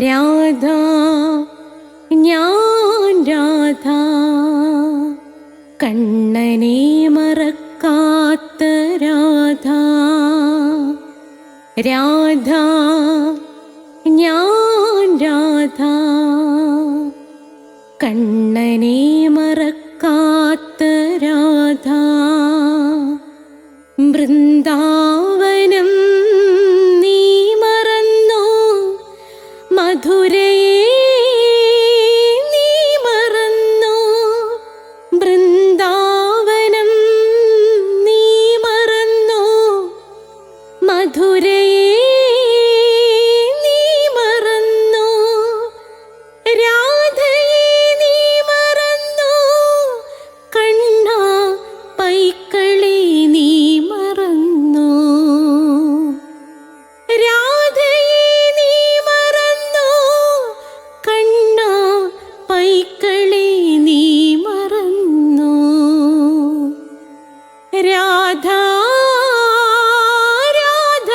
രാധ ഞാൻ രാധ കണ്ണനെ മറക്കാത്ത രാധ. രാധ ഞാൻ രാധ കണ്ണനെ മറക്കാത്ത രാധ. വൃന്ദാവനം നീ മറന്നോ, മധുരയെ നീ മറന്നോ. വൃന്ദാവനം നീ മറന്നോ, മധുരയെ നീ മറന്നോ. രാധയെ നീ മറന്നോ, കണ്ണാ പൈക്കളെ നീ മറന്നോ. രാധയെ നീ മറന്നോ, കണ്ണാ പൈക്കളെ നീ മറന്നോ. രാധ രാധ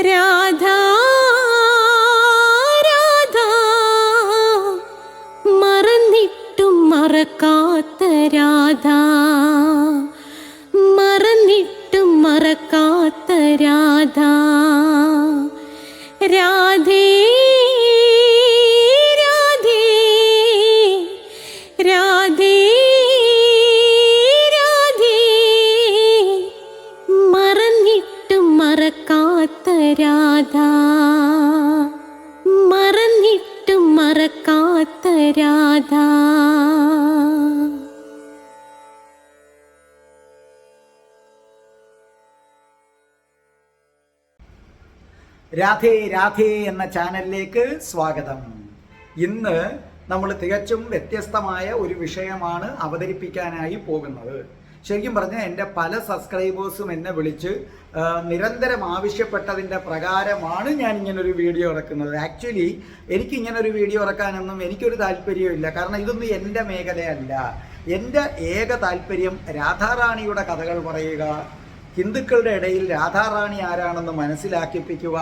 രാധ രാധ മറന്നിട്ടും മറക്കാത്ത രാധ. മറന്നിട്ടും മറക്കാത്ത രാധ. രാധേ രാധേ രാധേ രാധേ മറന്നിട്ടും മറക്കാത്ത രാധ. മറന്നിട്ടും മറക്കാത്ത രാധ. രാധേ രാധേ എന്ന ചാനലിലേക്ക് സ്വാഗതം. ഇന്ന് നമ്മൾ തികച്ചും വ്യത്യസ്തമായ ഒരു വിഷയമാണ് അവതരിപ്പിക്കാനായി പോകുന്നത്. ശരിക്കും പറഞ്ഞാൽ എൻ്റെ പല സബ്സ്ക്രൈബേഴ്സും എന്നെ വിളിച്ച് നിരന്തരം ആവശ്യപ്പെട്ടതിൻ്റെ പ്രകാരമാണ് ഞാൻ ഇങ്ങനൊരു വീഡിയോ ഇറക്കുന്നത്. ആക്ച്വലി എനിക്കിങ്ങനൊരു വീഡിയോ ഇറക്കാനൊന്നും എനിക്കൊരു താല്പര്യമില്ല. കാരണം ഇതൊന്നും എൻ്റെ മേഖലയല്ല. എൻ്റെ ഏക താല്പര്യം രാധാറാണിയുടെ കഥകൾ പറയുക, ഹിന്ദുക്കളുടെ ഇടയിൽ രാധാറാണി ആരാണെന്ന് മനസ്സിലാക്കിപ്പിക്കുക,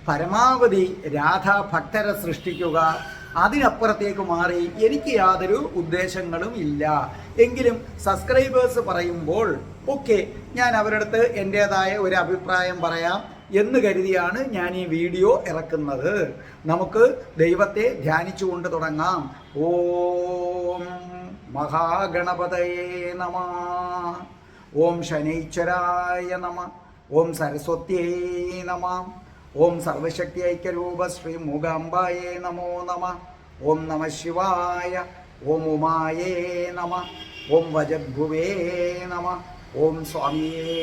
പരമാവധി രാധാഭക്തരെ സൃഷ്ടിക്കുക. അതിനപ്പുറത്തേക്ക് മാറി എനിക്ക് യാതൊരു ഉദ്ദേശങ്ങളും ഇല്ല. എങ്കിലും സബ്സ്ക്രൈബേഴ്സ് പറയുമ്പോൾ ഓക്കെ, ഞാൻ അവരുടെ അടുത്ത് എൻ്റേതായ ഒരു അഭിപ്രായം പറയാം എന്ന് കരുതിയാണ് ഞാൻ ഈ വീഡിയോ ഇറക്കുന്നത്. നമുക്ക് ദൈവത്തെ ധ്യാനിച്ചുകൊണ്ട് തുടങ്ങാം. ഓം മഹാഗണപതയേ നമഃ. ഓം ശനൈശ്വരായ നമ. ഓം സരസ്വത്യേ നമ. ഓം സർവശക്തി ഐക്യരൂപ ശ്രീ മൂകാംബായേ നമോ നമ. ഓം നമ ശിവായ. ഓം ഉമായേ നമ. ഓം വജദ്ഭുവേ നമ. ഓം സ്വാമിയേ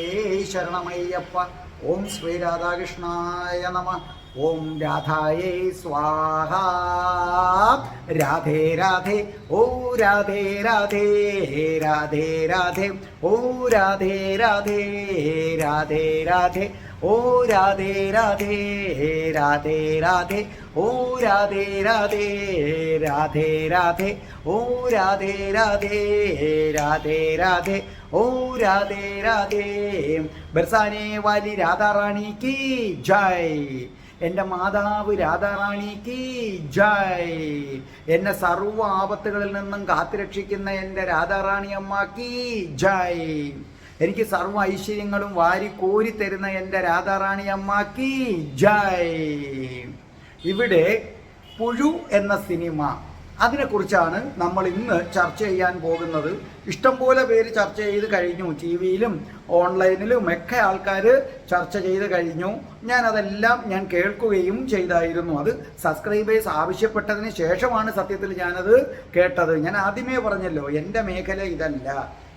ശരണമയ്യപ്പ. ഓം ശ്രീ രാധാകൃഷ്ണായ നമ. ഓം രാധായേ സ്വാഹ. രാധേ രാധേ ഓ രാധേ രാധേ രാധേ രാധേ ഓ രാധേ രാധേ രാധേ രാധേ ഓ രാധേ രാധേ രാധേ രാധേ ഓ രാധേ രാധേ രാധേ രാധേ ഓ രാധേ രാധേ രാധേ രാധേ ഓ രാധേ രാധേ. ബർസാനെ വാലി രാധാറാണി കി ജയ്. എൻ്റെ മാതാവ് രാധാറാണിക്ക് ജയ്. എന്നെ സർവ്വ ആപത്തുകളിൽ നിന്നും കാത്തുരക്ഷിക്കുന്ന എൻ്റെ രാധാറാണി അമ്മക്ക് ജയ്. എനിക്ക് സർവ്വ ഐശ്വര്യങ്ങളും വാരിക്കോരി തരുന്ന എൻ്റെ രാധാറാണി അമ്മക്ക് ജയ്. ഇവിടെ പുഴു എന്ന സിനിമ, അതിനെക്കുറിച്ചാണ് നമ്മൾ ഇന്ന് ചർച്ച ചെയ്യാൻ പോകുന്നത്. ഇഷ്ടംപോലെ പേര് ചർച്ച ചെയ്ത് കഴിഞ്ഞു. ടി വിയിലും ഓൺലൈനിലും ഒക്കെ ആൾക്കാർ ചർച്ച ചെയ്ത് കഴിഞ്ഞു. ഞാൻ കേൾക്കുകയും ചെയ്തായിരുന്നു. അത് സബ്സ്ക്രൈബേഴ്സ് ആവശ്യപ്പെട്ടതിന് ശേഷമാണ് സത്യത്തിൽ ഞാനത് കേട്ടത്. ഞാൻ ആദ്യമേ പറഞ്ഞല്ലോ, എൻ്റെ മേഖല ഇതല്ല.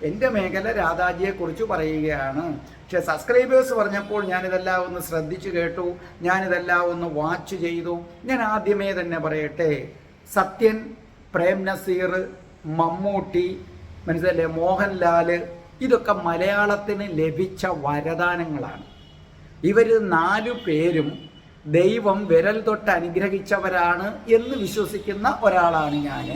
എൻ്റെ മേഖല രാധാജിയെക്കുറിച്ച് പറയുകയാണ്. പക്ഷെ സബ്സ്ക്രൈബേഴ്സ് പറഞ്ഞപ്പോൾ ഞാനിതെല്ലാം ഒന്ന് ശ്രദ്ധിച്ചു കേട്ടു, ഞാനിതെല്ലാം ഒന്ന് വാച്ച് ചെയ്തു. ഞാൻ ആദ്യമേ തന്നെ പറയട്ടെ, സത്യൻ, പ്രേം നസീർ, മമ്മൂട്ടി, മനസ്സിലല്ലേ, മോഹൻലാൽ, ഇതൊക്കെ മലയാളത്തിന് ലഭിച്ച വരദാനങ്ങളാണ്. ഇവർ 4 പേരും ദൈവം വിരൽ തൊട്ട് അനുഗ്രഹിച്ചവരാണ് എന്ന് വിശ്വസിക്കുന്ന ഒരാളാണ് ഞാൻ.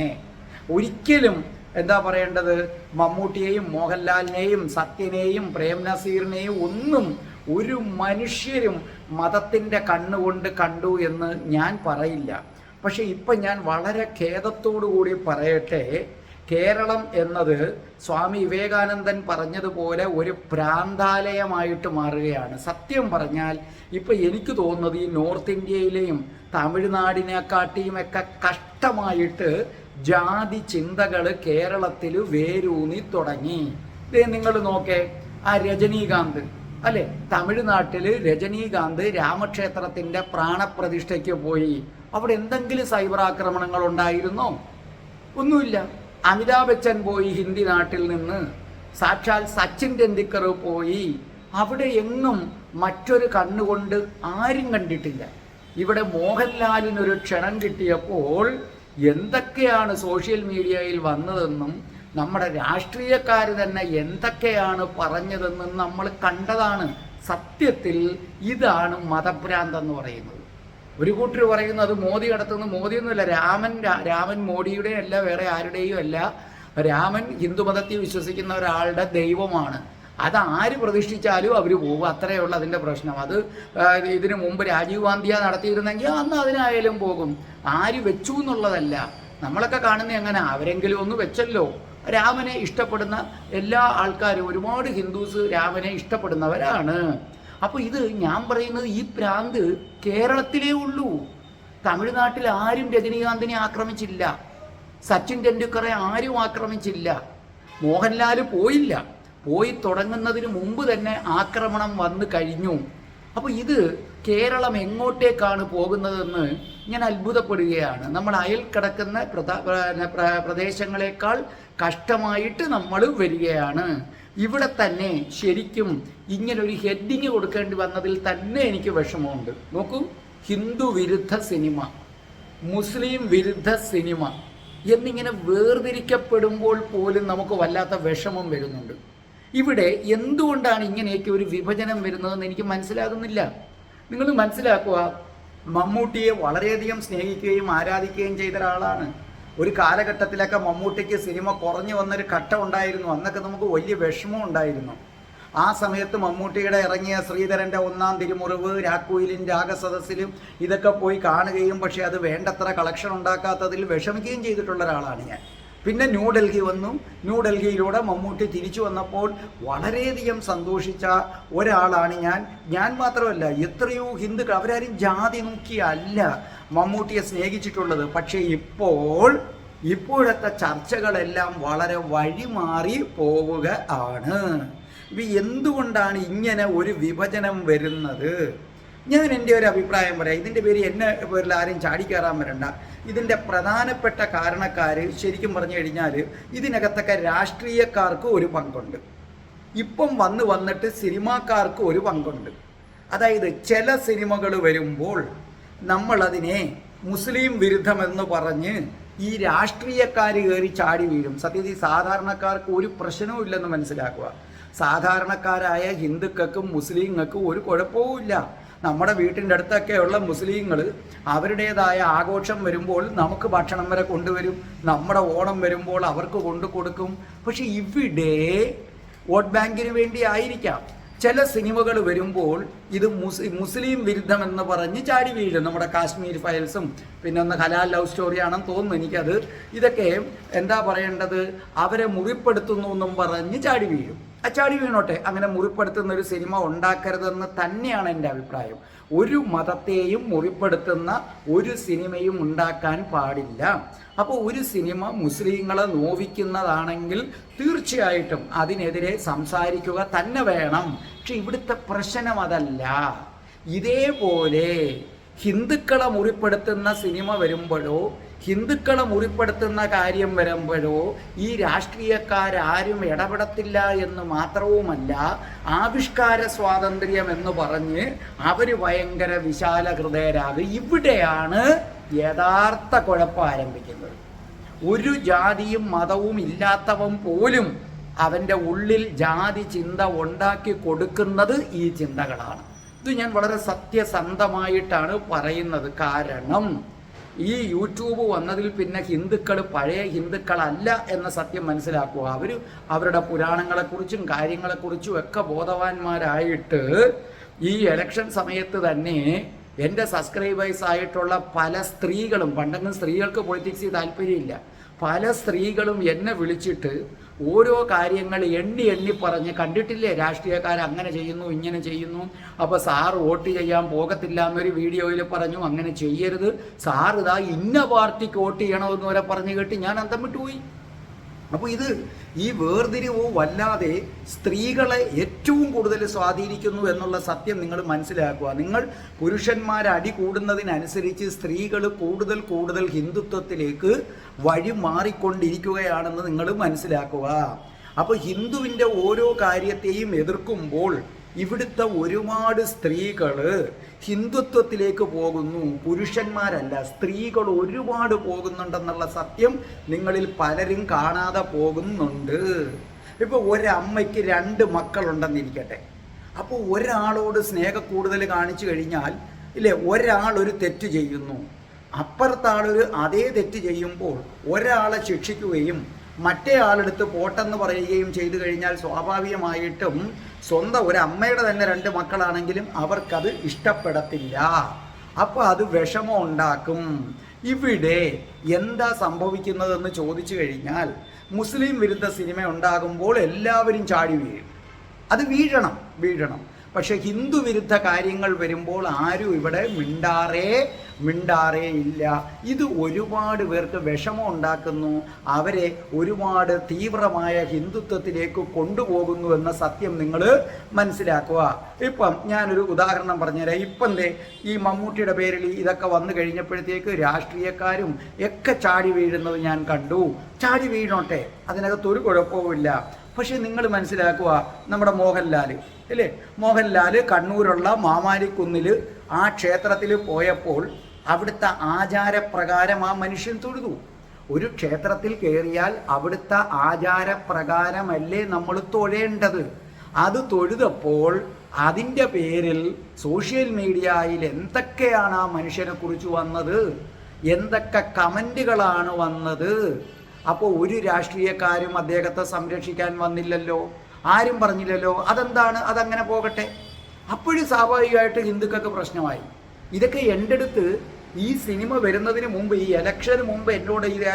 ഒരിക്കലും എന്താ പറയേണ്ടത്, മമ്മൂട്ടിയെയും മോഹൻലാലിനെയും സത്യനെയും പ്രേം നസീറിനെയും ഒന്നും ഒരു മനുഷ്യരും മതത്തിൻ്റെ കണ്ണുകൊണ്ട് കണ്ടു എന്ന് ഞാൻ പറയില്ല. പക്ഷെ ഇപ്പം ഞാൻ വളരെ ഖേദത്തോടു കൂടി പറയട്ടെ, കേരളം എന്നത് സ്വാമി വിവേകാനന്ദൻ പറഞ്ഞതുപോലെ ഒരു പ്രാന്താലയമായിട്ട് മാറുകയാണ്. സത്യം പറഞ്ഞാൽ ഇപ്പം എനിക്ക് തോന്നുന്നത് ഈ നോർത്ത് ഇന്ത്യയിലെയും തമിഴ്നാടിനെക്കാട്ടിയുമൊക്കെ കഷ്ടമായിട്ട് ജാതി ചിന്തകൾ കേരളത്തിൽ വേരൂന്നി തുടങ്ങി. ഇത് നിങ്ങൾ നോക്കേ, ആ രജനീകാന്ത് അല്ലെ, തമിഴ്നാട്ടിൽ രജനീകാന്ത് രാമക്ഷേത്രത്തിൻ്റെ പ്രാണപ്രതിഷ്ഠയ്ക്ക് പോയി. അവിടെ എന്തെങ്കിലും സൈബർ ആക്രമണങ്ങൾ ഉണ്ടായിരുന്നോ? ഒന്നുമില്ല. അമിതാഭ് ബച്ചൻ പോയി ഹിന്ദി നാട്ടിൽ നിന്ന്, സാക്ഷാൽ സച്ചിൻ ടെണ്ടുൽക്കർ പോയി. അവിടെ എങ്ങും മറ്റൊരു കണ്ണുകൊണ്ട് ആരും കണ്ടിട്ടില്ല. ഇവിടെ മോഹൻലാലിനൊരു ക്ഷണം കിട്ടിയപ്പോൾ എന്തൊക്കെയാണ് സോഷ്യൽ മീഡിയയിൽ വന്നതെന്നും നമ്മുടെ രാഷ്ട്രീയക്കാർ തന്നെ എന്തൊക്കെയാണ് പറഞ്ഞതെന്നും നമ്മൾ കണ്ടതാണ്. സത്യത്തിൽ ഇതാണ് മതഭ്രാന്തെന്ന് പറയുന്നത്. ഒരു കൂട്ടർ പറയുന്നത് മോദി നടത്തുന്ന, മോദിയൊന്നുമല്ല, രാമൻ മോഡിയുടെ അല്ല, വേറെ ആരുടെയും അല്ല. രാമൻ ഹിന്ദുമതത്തിൽ വിശ്വസിക്കുന്ന ഒരാളുടെ ദൈവമാണ്. അത് ആര് പ്രതിഷ്ഠിച്ചാലും അവർ പോകും, അത്രയേ ഉള്ളൂ അതിൻ്റെ പ്രശ്നം. അത് ഇതിനു മുമ്പ് രാജീവ് ഗാന്ധിയാ നടത്തിയിരുന്നെങ്കിൽ അന്ന് അതിനായാലും പോകും. ആര് വെച്ചു എന്നുള്ളതല്ല. നമ്മളൊക്കെ കാണുന്നത് എങ്ങനെ, അവരെങ്കിലും ഒന്ന് വെച്ചല്ലോ. രാമനെ ഇഷ്ടപ്പെടുന്ന എല്ലാ ആൾക്കാരും, ഒരുപാട് ഹിന്ദുസ് രാമനെ ഇഷ്ടപ്പെടുന്നവരാണ്. അപ്പോൾ ഇത് ഞാൻ പറയുന്നത്, ഈ ഭ്രാന്ത് കേരളത്തിലേ ഉള്ളൂ. തമിഴ്നാട്ടിൽ ആരും രജനീകാന്തിനെ ആക്രമിച്ചില്ല, സച്ചിൻ ടെണ്ടുൽക്കറെ ആരും ആക്രമിച്ചില്ല, മോഹൻലാൽ പോയില്ല. പോയി തുടങ്ങുന്നതിന് മുമ്പ് തന്നെ ആക്രമണം വന്നു കഴിഞ്ഞു. അപ്പോൾ ഇത് കേരളം എങ്ങോട്ടേക്കാണ് പോകുന്നതെന്ന് ഞാൻ അത്ഭുതപ്പെടുകയാണ്. നമ്മൾ അയൽ കിടക്കുന്ന പ്രദേശങ്ങളെക്കാൾ കഷ്ടമായിട്ട് നമ്മൾ വരികയാണ്. ഇവിടെ തന്നെ ശരിക്കും ഇങ്ങനൊരു ഹെഡിങ് കൊടുക്കേണ്ടി വന്നതിൽ തന്നെ എനിക്ക് വിഷമമുണ്ട്. നോക്കൂ, ഹിന്ദു വിരുദ്ധ സിനിമ, മുസ്ലിം വിരുദ്ധ സിനിമ എന്നിങ്ങനെ വേർതിരിക്കപ്പെടുമ്പോൾ പോലും നമുക്ക് വല്ലാത്ത വിഷമം വരുന്നുണ്ട്. ഇവിടെ എന്തുകൊണ്ടാണ് ഇങ്ങനെയൊക്കെ ഒരു വിഭജനം വരുന്നതെന്ന് എനിക്ക് മനസ്സിലാകുന്നില്ല. നിങ്ങൾ മനസ്സിലാക്കുക, മമ്മൂട്ടിയെ വളരെയധികം സ്നേഹിക്കുകയും ആരാധിക്കുകയും ചെയ്ത ഒരാളാണ്. ഒരു കാലഘട്ടത്തിലൊക്കെ മമ്മൂട്ടിക്ക് സിനിമ കുറഞ്ഞു വന്നൊരു ഘട്ടം ഉണ്ടായിരുന്നു. അന്നൊക്കെ നമുക്ക് വലിയ വിഷമം ഉണ്ടായിരുന്നു. ആ സമയത്ത് മമ്മൂട്ടിയുടെ ഇറങ്ങിയ ശ്രീധരൻ്റെ ഒന്നാം തിരുമുറിവ്, രാക്കുയിലും രാഗസദസ്സിലും ഇതൊക്കെ പോയി കാണുകയും പക്ഷേ അത് വേണ്ടത്ര കളക്ഷൻ ഉണ്ടാക്കാത്തതിൽ വിഷമിക്കുകയും ചെയ്തിട്ടുള്ള ഒരാളാണ് ഞാൻ. പിന്നെ ന്യൂഡൽഹി വന്നു. ന്യൂഡൽഹിയിലൂടെ മമ്മൂട്ടി തിരിച്ചു വന്നപ്പോൾ വളരെയധികം സന്തോഷിച്ച ഒരാളാണ് ഞാൻ മാത്രമല്ല, എത്രയോ ഹിന്ദുക്കൾ, അവരാരും ജാതി നോക്കിയല്ല മമ്മൂട്ടിയെ സ്നേഹിച്ചിട്ടുള്ളത്. പക്ഷേ ഇപ്പോഴത്തെ ചർച്ചകളെല്ലാം വളരെ വഴിമാറി പോവുക ആണ്. എന്തുകൊണ്ടാണ് ഇങ്ങനെ ഒരു വിഭജനം വരുന്നത്? ഞാൻ എൻ്റെ ഒരു അഭിപ്രായം പറയാം. ഇതിൻ്റെ പേര് എന്നെ പേരിൽ ആരും ചാടിക്കയറാൻ വരണ്ട. ഇതിൻ്റെ പ്രധാനപ്പെട്ട കാരണക്കാർ ശരിക്കും പറഞ്ഞു കഴിഞ്ഞാൽ ഇതിനകത്തൊക്കെ രാഷ്ട്രീയക്കാർക്ക് ഒരു പങ്കുണ്ട്. ഇപ്പം വന്നിട്ട് സിനിമാക്കാർക്ക് ഒരു പങ്കുണ്ട്. അതായത് ചില സിനിമകൾ വരുമ്പോൾ നമ്മളതിനെ മുസ്ലിം വിരുദ്ധമെന്ന് പറഞ്ഞ് ഈ രാഷ്ട്രീയക്കാർ കയറി ചാടി വീഴും. സത്യത്തിൽ സാധാരണക്കാർക്ക് ഒരു പ്രശ്നവും ഇല്ലെന്ന് മനസ്സിലാക്കുക. സാധാരണക്കാരായ ഹിന്ദുക്കൾക്കും മുസ്ലിങ്ങൾക്കും ഒരു കുഴപ്പവുമില്ല. നമ്മുടെ വീട്ടിൻ്റെ അടുത്തൊക്കെയുള്ള മുസ്ലിങ്ങൾ അവരുടേതായ ആഘോഷം വരുമ്പോൾ നമുക്ക് ഭക്ഷണം വരെ കൊണ്ടുവരും. നമ്മുടെ ഓണം വരുമ്പോൾ അവർക്ക് കൊണ്ടു കൊടുക്കും. പക്ഷെ ഇവിടെ വോട്ട് ബാങ്കിന് വേണ്ടി ആയിരിക്കാം ചില സിനിമകൾ വരുമ്പോൾ ഇത് മുസ്ലിം വിരുദ്ധമെന്ന് പറഞ്ഞ് ചാടി വീഴും. നമ്മുടെ കാശ്മീർ ഫയൽസും പിന്നെ ഒന്ന് ഹലാൽ ലവ് സ്റ്റോറിയാണെന്ന് തോന്നുന്നു എനിക്കത്. ഇതൊക്കെ എന്താ പറയേണ്ടത്, അവരെ മുറിപ്പെടുത്തുന്നു എന്നും പറഞ്ഞ് ചാടി വീഴും. ചാടി വീണോട്ടെ, അങ്ങനെ മുറിപ്പെടുത്തുന്ന ഒരു സിനിമ ഉണ്ടാക്കരുതെന്ന് തന്നെയാണ് എൻ്റെ അഭിപ്രായം. ഒരു മതത്തെയും മുറിപ്പെടുത്തുന്ന ഒരു സിനിമയും ഉണ്ടാക്കാൻ പാടില്ല. അപ്പോൾ ഒരു സിനിമ മുസ്ലിങ്ങളെ നോവിക്കുന്നതാണെങ്കിൽ തീർച്ചയായിട്ടും അതിനെതിരെ സംസാരിക്കുക തന്നെ വേണം. പക്ഷെ ഇവിടുത്തെ പ്രശ്നം അതല്ല. ഇതേപോലെ ഹിന്ദുക്കളെ മുറിപ്പെടുത്തുന്ന സിനിമ വരുമ്പോഴോ ഹിന്ദുക്കളെ മുറിപ്പെടുത്തുന്ന കാര്യം വരുമ്പോഴോ ഈ രാഷ്ട്രീയക്കാരും ഇടപെടത്തില്ല എന്ന് മാത്രവുമല്ല, ആവിഷ്കാര സ്വാതന്ത്ര്യം എന്ന് പറഞ്ഞ് അവർ ഭയങ്കര വിശാല ഹൃദയരാകും. ഇവിടെയാണ് യഥാർത്ഥ കുഴപ്പം ആരംഭിക്കുന്നത്. ഒരു ജാതിയും മതവും ഇല്ലാത്തവൻ പോലും അവൻ്റെ ഉള്ളിൽ ജാതി ചിന്ത ഉണ്ടാക്കി കൊടുക്കുന്നത് ഈ ചിന്തകളാണ്. ഇത് ഞാൻ വളരെ സത്യസന്ധമായിട്ടാണ് പറയുന്നത്. കാരണം ഈ യൂട്യൂബ് വന്നതിൽ പിന്നെ ഹിന്ദുക്കൾ പഴയ ഹിന്ദുക്കളല്ല എന്ന സത്യം മനസ്സിലാക്കുക. അവർ അവരുടെ പുരാണങ്ങളെക്കുറിച്ചും കാര്യങ്ങളെക്കുറിച്ചും ഒക്കെ ബോധവാന്മാരായിട്ട് ഈ ഇലക്ഷൻ സമയത്ത് തന്നെ എൻ്റെ സബ്സ്ക്രൈബേഴ്സ് ആയിട്ടുള്ള പല സ്ത്രീകളും, പണ്ടെങ്കിലും സ്ത്രീകൾക്ക് പൊളിറ്റിക്സിൽ താല്പര്യമില്ല, പല സ്ത്രീകളും എന്നെ വിളിച്ചിട്ട് ഓരോ കാര്യങ്ങൾ എണ്ണി എണ്ണി പറഞ്ഞ്, കണ്ടിട്ടില്ലേ രാഷ്ട്രീയക്കാർ അങ്ങനെ ചെയ്യുന്നു ഇങ്ങനെ ചെയ്യുന്നു, അപ്പോൾ സാറ് വോട്ട് ചെയ്യാൻ പോകത്തില്ല എന്നൊരു വീഡിയോയിൽ പറഞ്ഞു, അങ്ങനെ ചെയ്യരുത് സാർ ഇതാ ഇന്ന പാർട്ടിക്ക് വോട്ട് ചെയ്യണമെന്ന് വരെ പറഞ്ഞു കേട്ട് ഞാൻ അന്തം വിട്ടുപോയി. അപ്പോൾ ഈ വേർതിരിവ് വല്ലാതെ സ്ത്രീകളെ ഏറ്റവും കൂടുതൽ സ്വാധീനിക്കുന്നു എന്നുള്ള സത്യം നിങ്ങൾ മനസ്സിലാക്കുക. നിങ്ങൾ പുരുഷന്മാർ അടി കൂടുന്നതിനനുസരിച്ച് സ്ത്രീകൾ കൂടുതൽ കൂടുതൽ ഹിന്ദുത്വത്തിലേക്ക് വഴി മാറിക്കൊണ്ടിരിക്കുകയാണെന്ന് നിങ്ങൾ മനസ്സിലാക്കുക. അപ്പോൾ ഹിന്ദുവിൻ്റെ ഓരോ കാര്യത്തെയും എതിർക്കുമ്പോൾ ഇവിടുത്തെ ഒരുപാട് സ്ത്രീകൾ ഹിന്ദുത്വത്തിലേക്ക് പോകുന്നു. പുരുഷന്മാരല്ല, സ്ത്രീകൾ ഒരുപാട് പോകുന്നുണ്ടെന്നുള്ള സത്യം നിങ്ങളിൽ പലരും കാണാതെ പോകുന്നുണ്ട്. ഇപ്പോൾ ഒരമ്മയ്ക്ക് 2 മക്കളുണ്ടെന്നിരിക്കട്ടെ. അപ്പോൾ ഒരാളോട് സ്നേഹക്കൂടുതൽ കാണിച്ചു കഴിഞ്ഞാൽ ഇല്ലേ, ഒരാൾ ഒരു തെറ്റ് ചെയ്യുന്നു, അപ്പുറത്താളൊരു അതേ തെറ്റ് ചെയ്യുമ്പോൾ ഒരാളെ ശിക്ഷിക്കുകയും മറ്റേ ആളെടുത്ത് പോട്ടെന്ന് പറയുകയും ചെയ്തു കഴിഞ്ഞാൽ സ്വാഭാവികമായിട്ടും സ്വന്തം ഒരമ്മയുടെ തന്നെ 2 മക്കളാണെങ്കിലും അവർക്കത് ഇഷ്ടപ്പെടത്തില്ല. അപ്പോൾ അത് വിഷമം ഉണ്ടാക്കും. ഇവിടെ എന്താ സംഭവിക്കുന്നതെന്ന് ചോദിച്ചു കഴിഞ്ഞാൽ, മുസ്ലിം വിരുദ്ധ സിനിമ ഉണ്ടാകുമ്പോൾ എല്ലാവരും ചാടി വീഴും. അത് വീഴണം. പക്ഷെ ഹിന്ദു വിരുദ്ധ കാര്യങ്ങൾ വരുമ്പോൾ ആരും ഇവിടെ മിണ്ടാറേ ഇല്ല. ഇത് ഒരുപാട് പേർക്ക് വിഷമം ഉണ്ടാക്കുന്നു, അവരെ ഒരുപാട് തീവ്രമായ ഹിന്ദുത്വത്തിലേക്ക് കൊണ്ടുപോകുന്നു എന്ന സത്യം നിങ്ങൾ മനസ്സിലാക്കുക. ഇപ്പം ഞാനൊരു ഉദാഹരണം പറഞ്ഞുതരാം. ഇപ്പം ഈ മമ്മൂട്ടിയുടെ പേരിൽ ഇതൊക്കെ വന്നു കഴിഞ്ഞപ്പോഴത്തേക്ക് രാഷ്ട്രീയക്കാരും ഒക്കെ ചാടി വീഴുന്നത് ഞാൻ കണ്ടു. ചാടി വീഴോട്ടെ, അതിനകത്തൊരു കുഴപ്പവുമില്ല. പക്ഷെ നിങ്ങൾ മനസ്സിലാക്കുക, നമ്മുടെ മോഹൻലാൽ അല്ലേ, മോഹൻലാൽ കണ്ണൂരുള്ള മാമാരിക്കുന്നിൽ ആ ക്ഷേത്രത്തിൽ പോയപ്പോൾ അവിടുത്തെ ആചാരപ്രകാരം ആ മനുഷ്യൻ തൊഴുതു. ഒരു ക്ഷേത്രത്തിൽ കയറിയാൽ അവിടുത്തെ ആചാരപ്രകാരമല്ലേ നമ്മൾ തൊഴേണ്ടത്. അത് തൊഴുതപ്പോൾ അതിൻ്റെ പേരിൽ സോഷ്യൽ മീഡിയയിൽ എന്തൊക്കെയാണ് ആ മനുഷ്യനെ കുറിച്ച് വന്നത്, എന്തൊക്കെ കമൻറ്റുകളാണ് വന്നത്. അപ്പോൾ ഒരു രാഷ്ട്രീയക്കാരും അദ്ദേഹത്തെ സംരക്ഷിക്കാൻ വന്നില്ലല്ലോ, ആരും പറഞ്ഞില്ലല്ലോ. അതെന്താണ്? അതങ്ങനെ പോകട്ടെ. അപ്പോഴും സ്വാഭാവികമായിട്ട് ഹിന്ദുക്കൾക്ക് പ്രശ്നമായി. ഇതൊക്കെ എൻ്റെ അടുത്ത് ഈ സിനിമ വരുന്നതിന് മുമ്പ്, ഈ ഇലക്ഷന് മുമ്പ് എന്നോട് എൻ്റെ